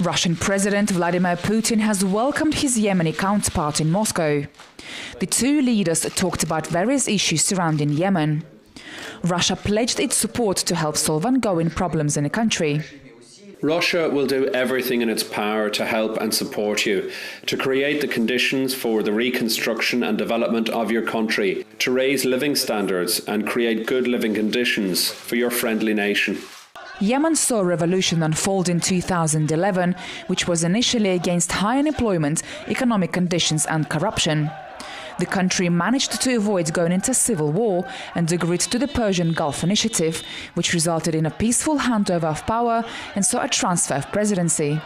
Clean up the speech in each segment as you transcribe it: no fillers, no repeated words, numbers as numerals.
Russian President Vladimir Putin has welcomed his Yemeni counterpart in Moscow. The two leaders talked about various issues surrounding Yemen. Russia pledged its support to help solve ongoing problems in the country. Russia will do everything in its power to help and support you, to create the conditions for the reconstruction and development of your country, to raise living standards and create good living conditions for your friendly nation. Yemen saw a revolution unfold in 2011, which was initially against high unemployment, economic conditions and corruption. The country managed to avoid going into civil war and agreed to the Persian Gulf Initiative, which resulted in a peaceful handover of power and saw a transfer of presidency.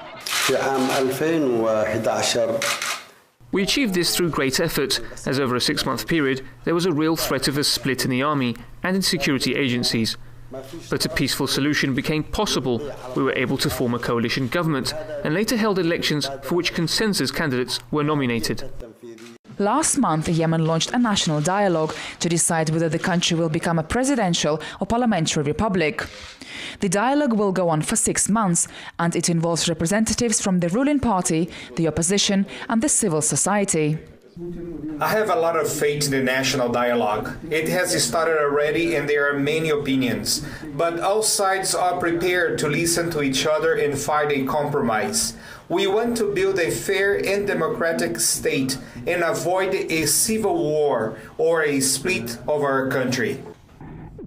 We achieved this through great effort, as over a 6-month period there was a real threat of a split in the army and in security agencies. But a peaceful solution became possible. We were able to form a coalition government and later held elections for which consensus candidates were nominated. Last month, Yemen launched a national dialogue to decide whether the country will become a presidential or parliamentary republic. The dialogue will go on for 6 months, and it involves representatives from the ruling party, the opposition and the civil society. I have a lot of faith in the national dialogue. It has started already and there are many opinions, but all sides are prepared to listen to each other and find a compromise. We want to build a fair and democratic state and avoid a civil war or a split of our country.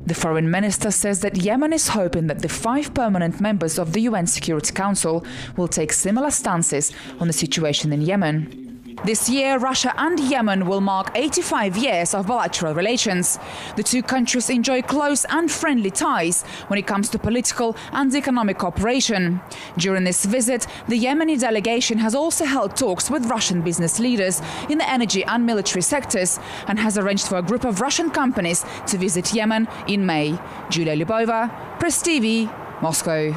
The foreign minister says that Yemen is hoping that the 5 permanent members of the UN Security Council will take similar stances on the situation in Yemen. This year, Russia and Yemen will mark 85 years of bilateral relations. The two countries enjoy close and friendly ties when it comes to political and economic cooperation. During this visit, the Yemeni delegation has also held talks with Russian business leaders in the energy and military sectors and has arranged for a group of Russian companies to visit Yemen in May. Julia Lyubova, Press TV, Moscow.